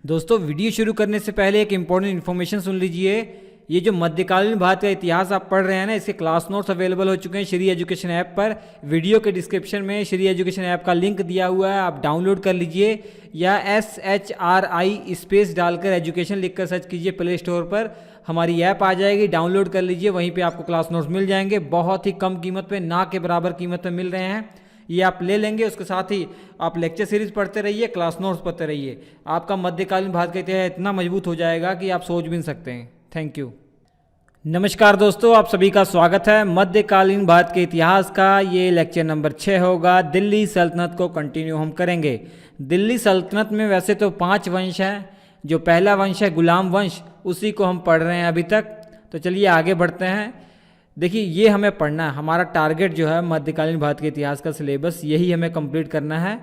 दोस्तों वीडियो शुरू करने से पहले एक इम्पोर्टेंट इन्फॉर्मेशन सुन लीजिए। ये जो मध्यकालीन भारत का इतिहास आप पढ़ रहे हैं ना, इसके क्लास नोट्स अवेलेबल हो चुके हैं श्री एजुकेशन ऐप पर। वीडियो के डिस्क्रिप्शन में श्री एजुकेशन ऐप का लिंक दिया हुआ है, आप डाउनलोड कर लीजिए या SHRI स्पेस डालकर एजुकेशन लिखकर सर्च कीजिए प्ले स्टोर पर, हमारी ऐप आ जाएगी, डाउनलोड कर लीजिए। वहीं पे आपको क्लास नोट्स मिल जाएंगे, बहुत ही कम कीमत पे, ना के बराबर कीमत पे मिल रहे हैं। ये आप ले लेंगे, उसके साथ ही आप लेक्चर सीरीज पढ़ते रहिए, क्लास नोट्स पढ़ते रहिए। आपका मध्यकालीन भारत का इतिहास इतना मजबूत हो जाएगा कि आप सोच भी नहीं सकते हैं। Thank you. नमस्कार दोस्तों, आप सभी का स्वागत है। मध्यकालीन भारत के इतिहास का ये लेक्चर नंबर 6 होगा। दिल्ली सल्तनत को कंटिन्यू हम करेंगे। दिल्ली सल्तनत में वैसे तो 5 वंश हैं। जो पहला वंश है गुलाम वंश, उसी को हम पढ़ रहे हैं अभी तक। तो चलिए आगे बढ़ते हैं। देखिए ये हमें पढ़ना है, हमारा टारगेट जो है मध्यकालीन भारत के इतिहास का सिलेबस यही हमें कंप्लीट करना है।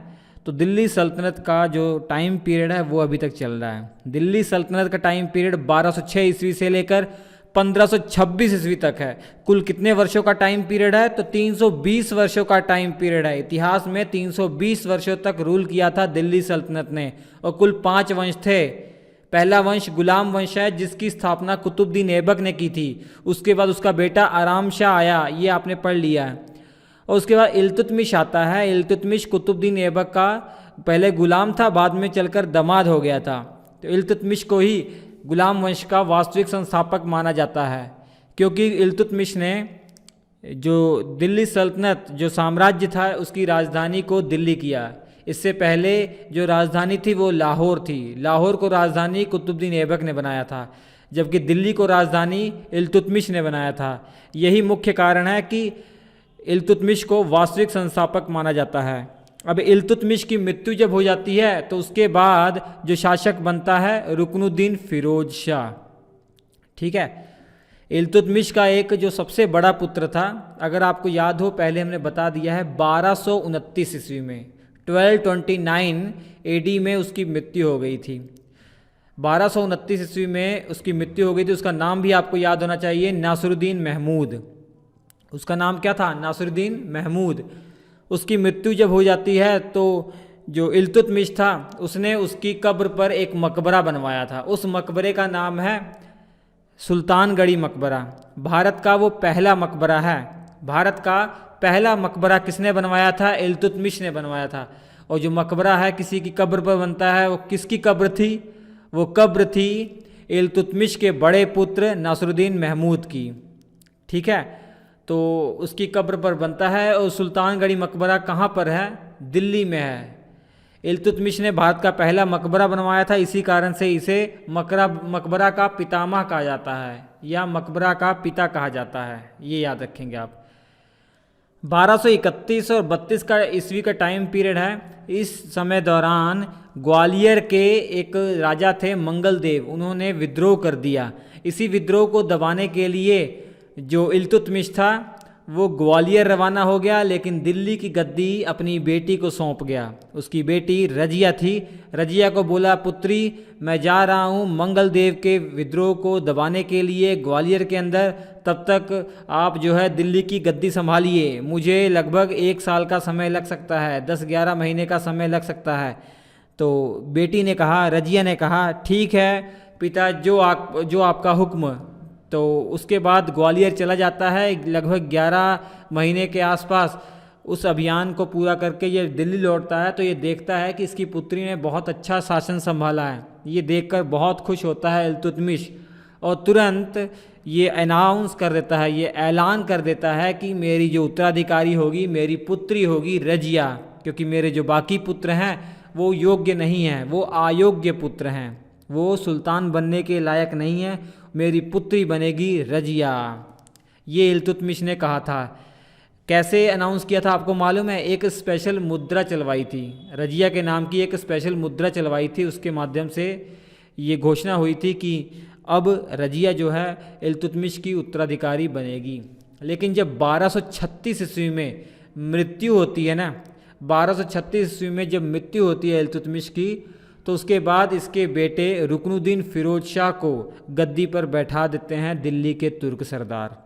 तो दिल्ली सल्तनत का जो टाइम पीरियड है वो अभी तक चल रहा है। दिल्ली सल्तनत का टाइम पीरियड 1206 ईस्वी से लेकर 1526 ईस्वी तक है। कुल कितने वर्षों का टाइम पीरियड है? तो 320 वर्षों का टाइम पीरियड है। इतिहास में 320 वर्षों तक रूल किया था दिल्ली सल्तनत ने, और कुल 5 वंश थे। पहला वंश गुलाम वंश है, जिसकी स्थापना कुतुबुद्दीन ऐबक ने की थी। उसके बाद उसका बेटा आराम शाह आया, ये आपने पढ़ लिया है। और उसके बाद इल्तुतमिश आता है। इल्तुतमिश कुतुबुद्दीन ऐबक का पहले गुलाम था, बाद में चलकर दामाद हो गया था। तो इल्तुतमिश को ही गुलाम वंश का वास्तविक संस्थापक माना जाता है, क्योंकि इल्तुतमिश ने जो दिल्ली सल्तनत जो साम्राज्य था उसकी राजधानी को दिल्ली किया। इससे पहले जो राजधानी थी वो लाहौर थी। लाहौर को राजधानी कुतुबुद्दीन ऐबक ने बनाया था, जबकि दिल्ली को राजधानी इल्तुतमिश ने बनाया था। यही मुख्य कारण है कि इल्तुतमिश को वास्तविक संस्थापक माना जाता है। अब इल्तुतमिश की मृत्यु जब हो जाती है तो उसके बाद जो शासक बनता है रुकनुद्दीन फिरोज शाह। ठीक है, इल्तुतमिश का एक जो सबसे बड़ा पुत्र था, अगर आपको याद हो पहले हमने बता दिया है, 1229 ईस्वी में 1229 AD में उसकी मृत्यु हो गई थी। 1229 ईस्वी में उसकी मृत्यु हो गई थी। उसका नाम भी आपको याद होना चाहिए, नासिरुद्दीन महमूद। उसका नाम क्या था? नासिरुद्दीन महमूद। उसकी मृत्यु जब हो जाती है तो जो इल्तुतमिश था उसने उसकी कब्र पर एक मकबरा बनवाया था। उस मकबरे का नाम है सुल्तानगढ़ी मकबरा। भारत का वो पहला मकबरा है। भारत का पहला मकबरा किसने बनवाया था? इल्तुतमिश ने बनवाया था। और जो मकबरा है किसी की कब्र पर बनता है, वो किसकी कब्र थी? वो कब्र थी इल्तुतमिश के बड़े पुत्र नासिरुद्दीन महमूद की। ठीक है, तो उसकी कब्र पर बनता है। और सुल्तानगढ़ी मकबरा कहाँ पर है? दिल्ली में है। इल्तुतमिश ने भारत का पहला मकबरा बनवाया था, इसी कारण से इसे मकबरा का पितामह कहा जाता है, या मकबरा का पिता कहा जाता है। ये याद रखेंगे आप। 1231 और 32 का ईस्वी का टाइम पीरियड है। इस समय दौरान ग्वालियर के एक राजा थे मंगलदेव, उन्होंने विद्रोह कर दिया। इसी विद्रोह को दबाने के लिए जो इल्तुतमिश था वो ग्वालियर रवाना हो गया, लेकिन दिल्ली की गद्दी अपनी बेटी को सौंप गया। उसकी बेटी रजिया थी। रजिया को बोला, पुत्री मैं जा रहा हूँ मंगलदेव के विद्रोह को दबाने के लिए ग्वालियर के अंदर, तब तक आप जो है दिल्ली की गद्दी संभालिए। मुझे लगभग 1 साल का समय लग सकता है, 10-11 महीने का समय लग सकता है। तो बेटी ने कहा, रजिया ने कहा, ठीक है पिता, जो आपका हुक्म। तो उसके बाद ग्वालियर चला जाता है। लगभग 11 महीने के आसपास उस अभियान को पूरा करके ये दिल्ली लौटता है। तो ये देखता है कि इसकी पुत्री ने बहुत अच्छा शासन संभाला है। ये देखकर बहुत खुश होता है इल्तुतमिश, और तुरंत ये अनाउंस कर देता है, ये ऐलान कर देता है कि मेरी जो उत्तराधिकारी होगी मेरी पुत्री होगी रजिया, क्योंकि मेरे जो बाकी पुत्र हैं वो योग्य नहीं हैं, वो अयोग्य पुत्र हैं, वो सुल्तान बनने के लायक नहीं है, मेरी पुत्री बनेगी रजिया। ये इल्तुतमिश ने कहा था। कैसे अनाउंस किया था आपको मालूम है? एक स्पेशल मुद्रा चलवाई थी, रजिया के नाम की एक स्पेशल मुद्रा चलवाई थी। उसके माध्यम से ये घोषणा हुई थी कि अब रजिया जो है इल्तुतमिश की उत्तराधिकारी बनेगी। लेकिन जब 1236 ईस्वी में मृत्यु होती है ना, 1236 ईस्वी में जब मृत्यु होती है इल्तुतमिश की, तो उसके बाद इसके बेटे रुकनुद्दीन फिरोज शाह को गद्दी पर बैठा देते हैं दिल्ली के तुर्क सरदार।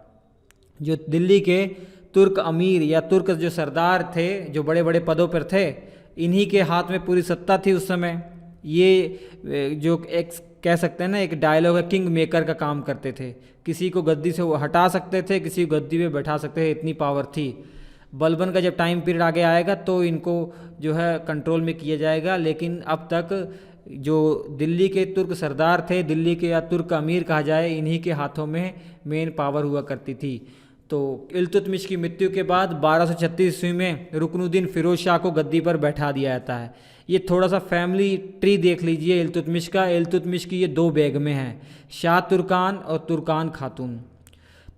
जो दिल्ली के तुर्क अमीर या तुर्क जो सरदार थे, जो बड़े बड़े पदों पर थे, इन्हीं के हाथ में पूरी सत्ता थी उस समय। ये जो एक कह सकते हैं ना, एक डायलॉग है, किंग मेकर का काम करते थे। किसी को गद्दी से वो हटा सकते थे, किसी को गद्दी पे बैठा सकते थे, इतनी पावर थी। बलबन का जब टाइम पीरियड आगे आएगा तो इनको जो है कंट्रोल में किया जाएगा, लेकिन अब तक जो दिल्ली के तुर्क सरदार थे, दिल्ली के या तुर्क अमीर कहा जाए, इन्हीं के हाथों में मेन पावर हुआ करती थी। तो इल्तुतमिश की मृत्यु के बाद 1236 ईस्वी में रुकनुद्दीन फिरोज शाह को गद्दी पर बैठा दिया जाता है। ये थोड़ा सा फैमिली ट्री देख लीजिए इल्तुतमिश का। इल्तुतमिश की ये 2 बेगमें हैं, शाह तुर्कान और तुर्कान खातून।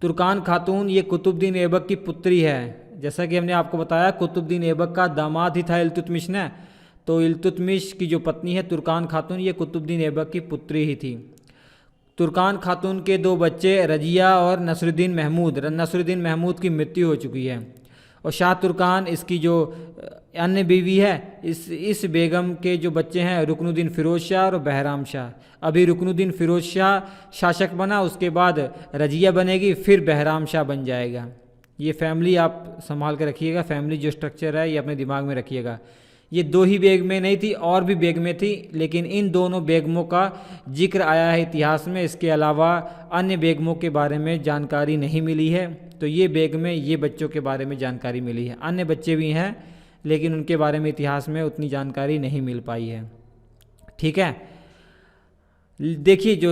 तुर्कान खातून ये कुतुबुद्दीन ऐबक की पुत्री है। जैसा कि हमने आपको बताया, कुतुबुद्दीन ऐबक का दामाद ही था इल्तुतमिश ने। तो इल्तुतमिश की जो पत्नी है तुर्कान खातून, ये कुतुबुद्दीन ऐबक की पुत्री ही थी। तुर्कान खातून के 2 बच्चे रजिया और नसरुद्दीन महमूद। नसरुद्दीन महमूद की मृत्यु हो चुकी है। और शाह तुर्कान इसकी जो अन्य बीवी है, इस बेगम के जो बच्चे हैं रुकनुद्दीन फिरोज शाह और बहराम शाह। अभी रुकनुद्दीन फिरोज शाह शासक बना, उसके बाद रजिया बनेगी, फिर बहराम शाह बन जाएगा। ये फैमिली आप संभाल कर रखिएगा, फैमिली जो स्ट्रक्चर है ये अपने दिमाग में रखिएगा। ये 2 ही बेगमें नहीं थी, और भी बेगमें थी, लेकिन इन दोनों बेगमों का जिक्र आया है इतिहास में। इसके अलावा अन्य बेगमों के बारे में जानकारी नहीं मिली है। तो ये बेगमें, ये बच्चों के बारे में जानकारी मिली है। अन्य बच्चे भी हैं, लेकिन उनके बारे में इतिहास में उतनी जानकारी नहीं मिल पाई है। ठीक है, देखिए, जो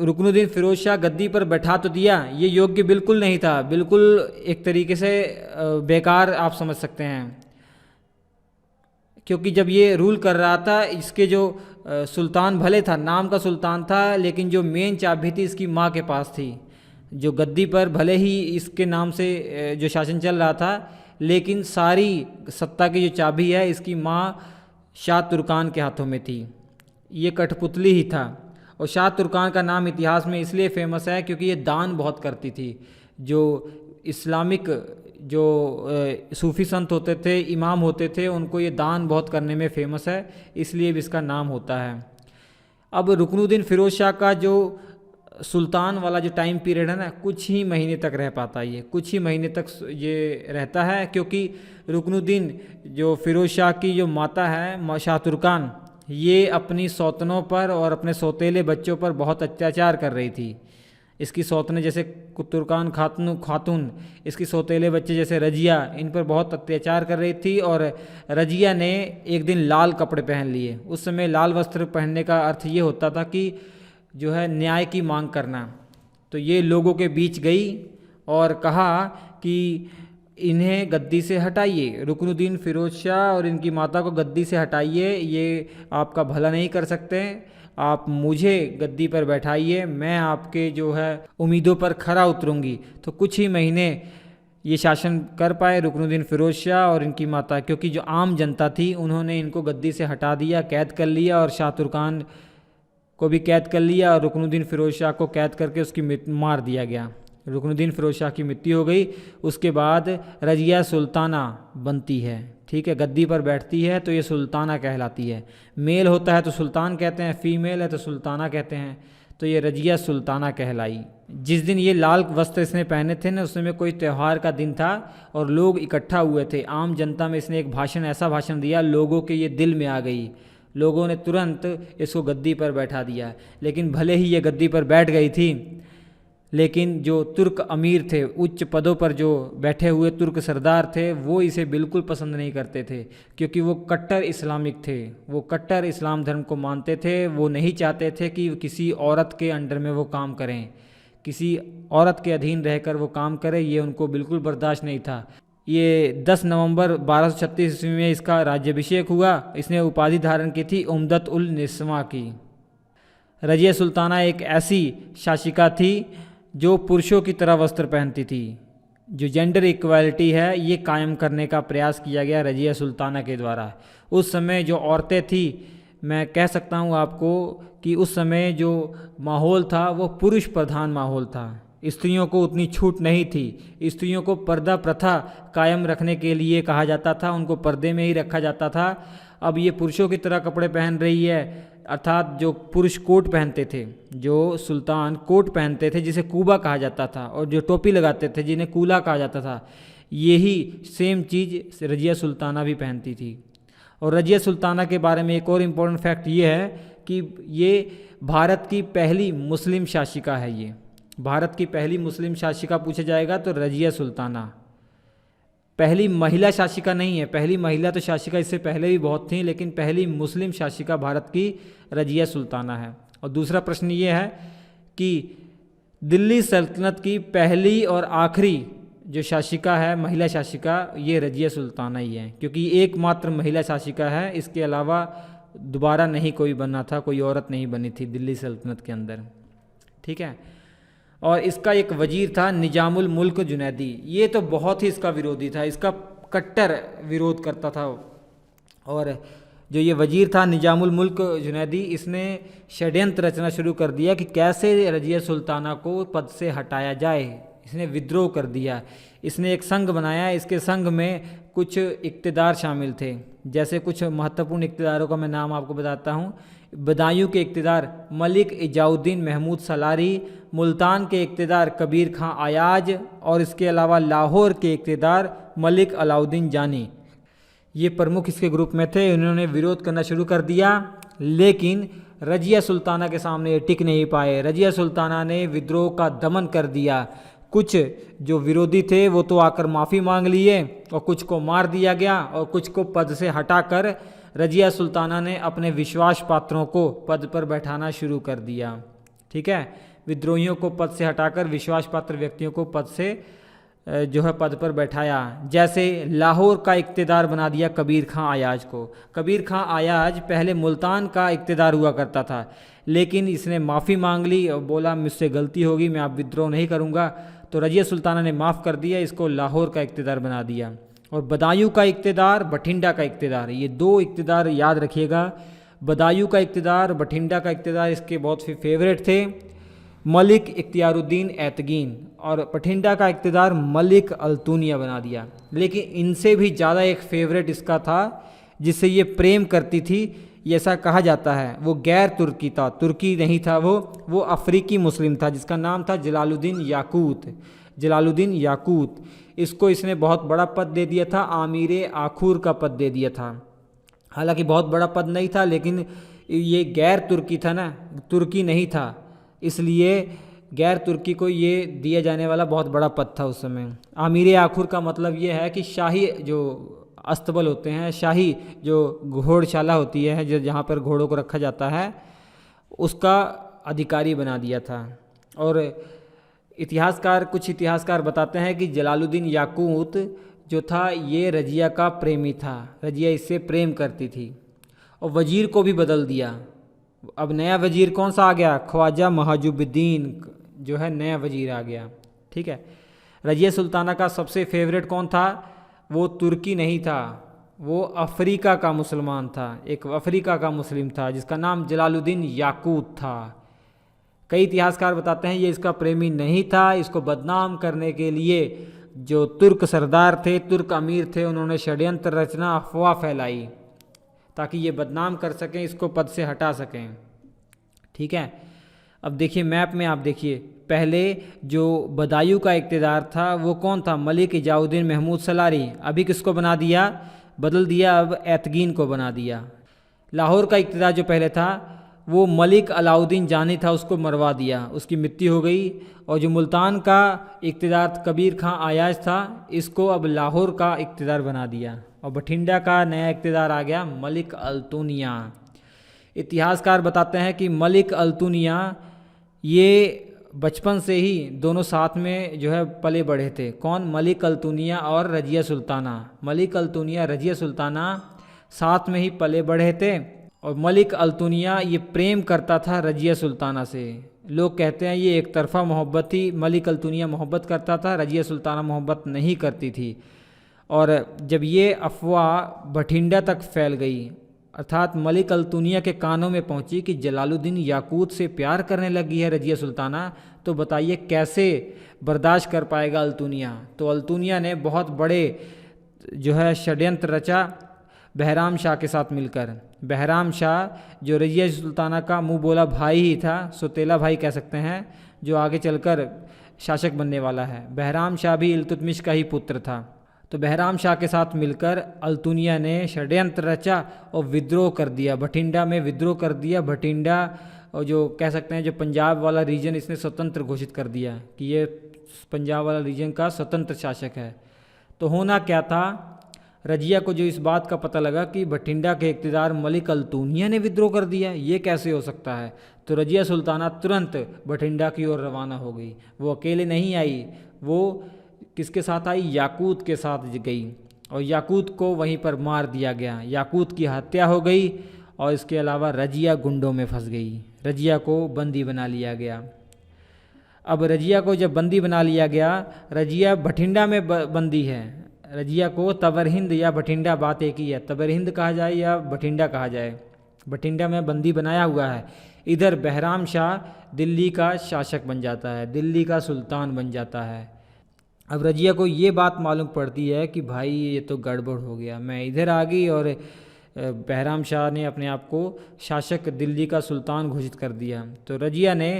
रुकनुद्दीन फिरोज शाह गद्दी पर बैठा तो दिया, ये योग्य बिल्कुल नहीं था, बिल्कुल एक तरीके से बेकार आप समझ सकते हैं। क्योंकि जब ये रूल कर रहा था, इसके जो सुल्तान भले था, नाम का सुल्तान था, लेकिन जो मेन चाबी थी इसकी माँ के पास थी। जो गद्दी पर भले ही इसके नाम से जो शासन चल रहा था, लेकिन सारी सत्ता की जो चाबी है इसकी माँ शाह तुर्कान के हाथों में थी। ये कठपुतली ही था। और शाह तुर्कान का नाम इतिहास में इसलिए फेमस है क्योंकि ये दान बहुत करती थी। जो इस्लामिक जो सूफ़ी संत होते थे, इमाम होते थे, उनको ये दान बहुत करने में फ़ेमस है, इसलिए भी इसका नाम होता है। अब रुकनुद्दीन फिरोज शाह का जो सुल्तान वाला जो टाइम पीरियड है ना, कुछ ही महीने तक रह पाता है। ये कुछ ही महीने तक ये रहता है, क्योंकि रुकनुद्दीन जो फिरोज शाह की जो माता है शाह तुर्कान, ये अपनी सौतनों पर और अपने सौतेले बच्चों पर बहुत अत्याचार कर रही थी। इसकी सौतने जैसे तुर्कान खातून, इसकी सौतेले बच्चे जैसे रजिया, इन पर बहुत अत्याचार कर रही थी। और रजिया ने एक दिन लाल कपड़े पहन लिए। उस समय लाल वस्त्र पहनने का अर्थ ये होता था कि जो है न्याय की मांग करना। तो ये लोगों के बीच गई और कहा कि इन्हें गद्दी से हटाइए, रुकनुद्दीन फिरोज शाह और इनकी माता को गद्दी से हटाइए, ये आपका भला नहीं कर सकते, आप मुझे गद्दी पर बैठाइए, मैं आपके जो है उम्मीदों पर खरा उतरूंगी। तो कुछ ही महीने ये शासन कर पाए रुकनुद्दीन फिरोज शाह और इनकी माता, क्योंकि जो आम जनता थी उन्होंने इनको गद्दी से हटा दिया, कैद कर लिया, और शाह तुर्कान को भी कैद कर लिया और रुकनुद्दीन फिरोज शाह को कैद करके उसकी मार दिया गया। रुकनुद्दीन फिरोज शाह की मृत्यु हो गई। उसके बाद रजिया सुल्ताना बनती है। ठीक है, गद्दी पर बैठती है तो ये सुल्ताना कहलाती है। मेल होता है तो सुल्तान कहते हैं, फीमेल है तो सुल्ताना कहते हैं। तो ये रजिया सुल्ताना कहलाई। जिस दिन ये लाल वस्त्र इसने पहने थे ना, उस समय कोई त्यौहार का दिन था और लोग इकट्ठा हुए थे। आम जनता में इसने एक भाषण, ऐसा भाषण दिया, लोगों के ये दिल में आ गई। लोगों ने तुरंत इसको गद्दी पर बैठा दिया। लेकिन भले ही ये गद्दी पर बैठ गई थी, लेकिन जो तुर्क अमीर थे, उच्च पदों पर जो बैठे हुए तुर्क सरदार थे, वो इसे बिल्कुल पसंद नहीं करते थे, क्योंकि वो कट्टर इस्लामिक थे। वो कट्टर इस्लाम धर्म को मानते थे। वो नहीं चाहते थे कि किसी औरत के अंडर में वो काम करें, किसी औरत के अधीन रहकर वो काम करें, ये उनको बिल्कुल बर्दाश्त नहीं था। ये 10 नवंबर 1236 ईस्वी में इसका राज्याभिषेक हुआ। इसने उपाधि धारण की थी उम्दत उल निस्वा की। रजिया सुल्ताना एक ऐसी शासिका थी जो पुरुषों की तरह वस्त्र पहनती थी। जो जेंडर इक्वालिटी है, ये कायम करने का प्रयास किया गया रजिया सुल्ताना के द्वारा। उस समय जो औरतें थी, मैं कह सकता हूँ आपको कि उस समय जो माहौल था वो पुरुष प्रधान माहौल था। स्त्रियों को उतनी छूट नहीं थी। स्त्रियों को पर्दा प्रथा कायम रखने के लिए कहा जाता था, उनको पर्दे में ही रखा जाता था। अब ये पुरुषों की तरह कपड़े पहन रही है, अर्थात जो पुरुष कोट पहनते थे, जो सुल्तान कोट पहनते थे जिसे कूबा कहा जाता था, और जो टोपी लगाते थे जिन्हें कूला कहा जाता था, यही सेम चीज़ रजिया सुल्ताना भी पहनती थी। और रजिया सुल्ताना के बारे में एक और इम्पोर्टेंट फैक्ट ये है कि ये भारत की पहली मुस्लिम शासिका है। ये भारत की पहली मुस्लिम शासिका पूछा जाएगा तो रजिया सुल्ताना। पहली महिला शासिका नहीं है, पहली महिला तो शासिका इससे पहले भी बहुत थी, लेकिन पहली मुस्लिम शासिका भारत की रजिया सुल्ताना है। और दूसरा प्रश्न ये है कि दिल्ली सल्तनत की पहली और आखिरी जो शासिका है, महिला शासिका, ये रजिया सुल्ताना ही है, क्योंकि एकमात्र महिला शासिका है। इसके अलावा दोबारा नहीं कोई बना था, कोई औरत नहीं बनी थी दिल्ली सल्तनत के अंदर। ठीक है। और इसका एक वजीर था निजामुल मुल्क जुनैदी। ये तो बहुत ही इसका विरोधी था, इसका कट्टर विरोध करता था। और जो ये वजीर था निजामुल मुल्क जुनैदी, इसने षड्यंत्र रचना शुरू कर दिया कि कैसे रजिया सुल्ताना को पद से हटाया जाए। इसने विद्रोह कर दिया। इसने एक संघ बनाया, इसके संघ में कुछ इक़्तिदार शामिल थे। जैसे कुछ महत्वपूर्ण इक़्तिदारों का मैं नाम आपको बताता हूँ। बदायूं के इक़्तिदार मलिक इजाउद्दीन महमूद सलारी, मुल्तान के इक़्तिदार कबीर खां आयाज, और इसके अलावा लाहौर के इक़्तिदार मलिक अलाउद्दीन जानी। ये प्रमुख इसके ग्रुप में थे। इन्होंने विरोध करना शुरू कर दिया, लेकिन रजिया सुल्ताना के सामने टिक नहीं पाए। रजिया सुल्ताना ने विद्रोह का दमन कर दिया। कुछ जो विरोधी थे वो तो आकर माफ़ी मांग लिए, और कुछ को मार दिया गया, और कुछ को पद से हटाकर रजिया सुल्ताना ने अपने विश्वास पात्रों को पद पर बैठाना शुरू कर दिया। ठीक है। विद्रोहियों को पद से हटाकर विश्वास पात्र व्यक्तियों को पद से जो है पद पर बैठाया। जैसे लाहौर का इक़्तिदार बना दिया कबीर खां आयाज को। कबीर खां आयाज पहले मुल्तान का इक़्तिदार हुआ करता था, लेकिन इसने माफ़ी मांग ली और बोला मुझसे गलती होगी, मैं अब विद्रोह नहीं करूँगा। तो रजिया सुल्ताना ने माफ़ कर दिया, इसको लाहौर का इक़्तिदार बना दिया। और बदायूं का इक़्तिदार, बठिंडा का इक़्तिदार, ये दो इक़्तिदार याद रखिएगा। बदायूं का इक़्तिदार, बठिंडा का इक़्तिदार इसके बहुत फेवरेट थे, मलिक इख्तियारुद्दीन ऐतगीन, और बठिंडा का इक़्तिदार मलिक अल्तूनिया बना दिया। लेकिन इनसे भी ज़्यादा एक फेवरेट इसका था जिससे ये प्रेम करती थी, ये ऐसा कहा जाता है। वो गैर तुर्की था, तुर्की नहीं था वो अफ्रीकी मुस्लिम था, जिसका नाम था जलालुद्दीन याकूत। जलालुद्दीन याकूत, इसको इसने बहुत बड़ा पद दे दिया था, आमीर आखूर का पद दे दिया था। हालांकि बहुत बड़ा पद नहीं था, लेकिन ये गैर तुर्की था ना, तुर्की नहीं था, इसलिए गैर तुर्की को ये दिया जाने वाला बहुत बड़ा पद था उस समय। आमीर आखूर का मतलब ये है कि शाही जो अस्तबल होते हैं, शाही जो घोड़शाला होती है, जो जहाँ पर घोड़ों को रखा जाता है, उसका अधिकारी बना दिया था। और कुछ इतिहासकार बताते हैं कि जलालुद्दीन याकूत जो था ये रजिया का प्रेमी था, रजिया इससे प्रेम करती थी। और वजीर को भी बदल दिया। अब नया वजीर कौन सा आ गया? ख्वाजा महाजुबुद्दीन जो है नया वजीर आ गया। ठीक है। रजिया सुल्ताना का सबसे फेवरेट कौन था? वो तुर्की नहीं था, वो अफ्रीका का मुसलमान था, एक अफ्रीका का मुस्लिम था जिसका नाम जलालुद्दीन याकूत था। कई इतिहासकार बताते हैं ये इसका प्रेमी नहीं था। इसको बदनाम करने के लिए जो तुर्क सरदार थे, तुर्क अमीर थे, उन्होंने षड्यंत्र रचना, अफवाह फैलाई ताकि ये बदनाम कर सकें, इसको पद से हटा सकें। ठीक है। अब देखिए मैप में, आप देखिए पहले जो बदायूं का इक़्तिदार था वो कौन था? मलिक इजाउद्दीन महमूद सलारी। अभी किसको बना दिया? बदल दिया, अब ऐतगीन को बना दिया। लाहौर का इक़्तिदार जो पहले था वो मलिक अलाउद्दीन जानी था, उसको मरवा दिया, उसकी मृत्यु हो गई। और जो मुल्तान का इक़्तिदार कबीर खां आयाज था, इसको अब लाहौर का इक़्तिदार बना दिया। और बठिंडा का नया इक़्तिदार आ गया मलिक अल्तूनिया। इतिहासकार बताते हैं कि मलिक अल्तूनिया ये बचपन से ही दोनों साथ में जो है पले बढ़े थे। कौन? मलिक अल्तूनिया और रजिया सुल्ताना। मलिक अल्तूनिया, रजिया सुल्ताना साथ में ही पले बढ़े थे। और मलिक अल्तूनिया ये प्रेम करता था रजिया सुल्ताना से। लोग कहते हैं ये एक तरफा मोहब्बत थी, मलिक अल्तूनिया मोहब्बत करता था, रजिया सुल्ताना मोहब्बत नहीं करती थी। और जब ये अफवाह बठिंडा तक फैल गई, अर्थात मलिक अल्तूनिया के कानों में पहुंची कि जलालुद्दीन याकूत से प्यार करने लगी है रजिया सुल्ताना, तो बताइए कैसे बर्दाश्त कर पाएगा अल्तूनिया। तो अल्तूनिया ने बहुत बड़े जो है षड्यंत्र रचा बहराम शाह के साथ मिलकर। बहराम शाह जो रजिया सुल्ताना का मुंह बोला भाई ही था, सौतेला भाई कह सकते हैं, जो आगे चलकर शासक बनने वाला है। बहराम शाह भी इल्तुतमिश का ही पुत्र था। तो बहराम शाह के साथ मिलकर अल्तुनिया ने षड्यंत्र रचा और विद्रोह कर दिया, भटिंडा में विद्रोह कर दिया। भटिंडा और जो कह सकते हैं जो पंजाब वाला रीजन इसने स्वतंत्र घोषित कर दिया कि ये पंजाब वाला रीजन का स्वतंत्र शासक है। तो होना क्या था, रजिया को जो इस बात का पता लगा कि भटिंडा के इक़्तिदार मलिक अल्तुनिया ने विद्रोह कर दिया, ये कैसे हो सकता है, तो रजिया सुल्ताना तुरंत भटिंडा की ओर रवाना हो गई। वो अकेले नहीं आई, वो किसके साथ आई, याकूत के साथ गई और याकूत को वहीं पर मार दिया गया। याकूत की हत्या हो गई और इसके अलावा रजिया गुंडों में फंस गई, रजिया को बंदी बना लिया गया। अब रजिया को जब बंदी बना लिया गया, रजिया भटिंडा में बंदी है। रजिया को तबरहिंद या भटिंडा बात एक ही है, तबरहिंद कहा जाए या भटिंडा कहा जाए, भटिंडा में बंदी बनाया हुआ है। इधर बहराम शाह दिल्ली का शासक बन जाता है, दिल्ली का सुल्तान बन जाता है। अब रजिया को ये बात मालूम पड़ती है कि भाई ये तो गड़बड़ हो गया, मैं इधर आ गई और बहराम शाह ने अपने आप को शासक दिल्ली का सुल्तान घोषित कर दिया। तो रजिया ने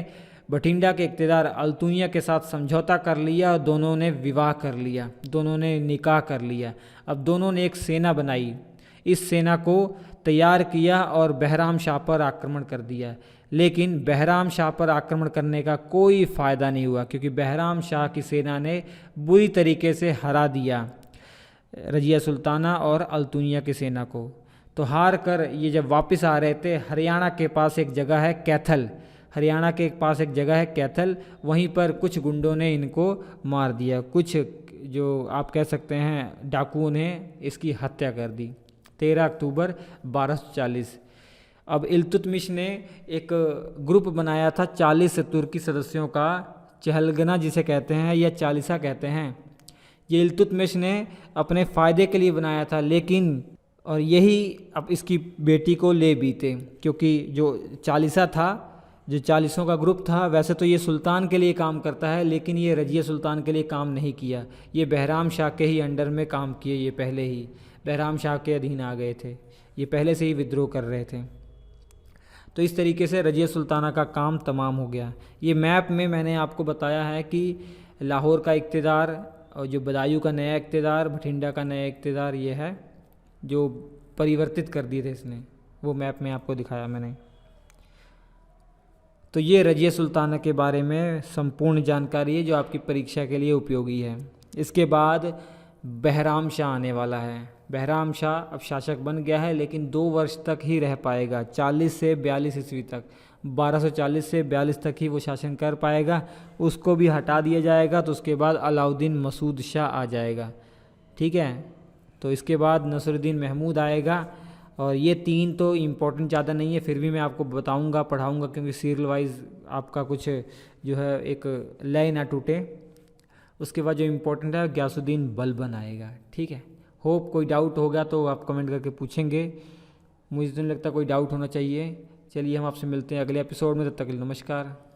भटिंडा के इक़्तिदार अल्तुनिया के साथ समझौता कर लिया और दोनों ने विवाह कर लिया, दोनों ने निकाह कर लिया। अब दोनों ने एक सेना बनाई, इस सेना को तैयार किया और बहराम शाह पर आक्रमण कर दिया। लेकिन बहराम शाह पर आक्रमण करने का कोई फ़ायदा नहीं हुआ, क्योंकि बहराम शाह की सेना ने बुरी तरीके से हरा दिया रजिया सुल्ताना और अल्तुनिया की सेना को। तो हार कर ये जब वापस आ रहे थे, हरियाणा के पास एक जगह है कैथल, हरियाणा के पास एक जगह है कैथल, वहीं पर कुछ गुंडों ने इनको मार दिया, कुछ जो आप कह सकते हैं डाकुओं ने इसकी हत्या कर दी 13 अक्टूबर 1240। अब इल्तुतमिश ने एक ग्रुप बनाया था 40 तुर्की सदस्यों का, चहलगना जिसे कहते हैं या चालीसा कहते हैं। ये इल्तुतमिश ने अपने फ़ायदे के लिए बनाया था, लेकिन और यही अब इसकी बेटी को ले बीते, क्योंकि जो चालीसा था, जो चालीसों का ग्रुप था, वैसे तो ये सुल्तान के लिए काम करता है, लेकिन ये रजिया सुल्तान के लिए काम नहीं किया, ये बहराम शाह के ही अंडर में काम किए। ये पहले ही बहराम शाह के अधीन आ गए थे, ये पहले से ही विद्रोह कर रहे थे। तो इस तरीके से रजिया सुल्ताना का काम तमाम हो गया। ये मैप में मैंने आपको बताया है कि लाहौर का इक़्तिदार और जो बदायूं का नया इक़्तिदार, भटिंडा का नया इक़्तिदार, ये है जो परिवर्तित कर दिए थे इसने, वो मैप में आपको दिखाया मैंने। तो ये रजिया सुल्ताना के बारे में संपूर्ण जानकारी है जो आपकी परीक्षा के लिए उपयोगी है। इसके बाद बहराम शाह आने वाला है। बहराम शाह अब शासक बन गया है, लेकिन 2 वर्ष तक ही रह पाएगा, 40 से 42 ईस्वी तक, 1240 से 42 तक ही वो शासन कर पाएगा। उसको भी हटा दिया जाएगा, तो उसके बाद अलाउद्दीन मसूद शाह आ जाएगा, ठीक है। तो इसके बाद नसरुद्दीन महमूद आएगा, और ये 3 तो इम्पोर्टेंट ज़्यादा नहीं है, फिर भी मैं आपको बताऊंगा, पढ़ाऊंगा, क्योंकि सीरियल वाइज आपका कुछ जो है एक लय ना टूटे। उसके बाद जो इम्पोर्टेंट है गयासुद्दीन बलबन आएगा, ठीक है। होप कोई डाउट होगा तो आप कमेंट करके पूछेंगे, मुझे तो नहीं लगता कोई डाउट होना चाहिए। चलिए हम आपसे मिलते हैं अगले एपिसोड में, तब तक के लिए नमस्कार।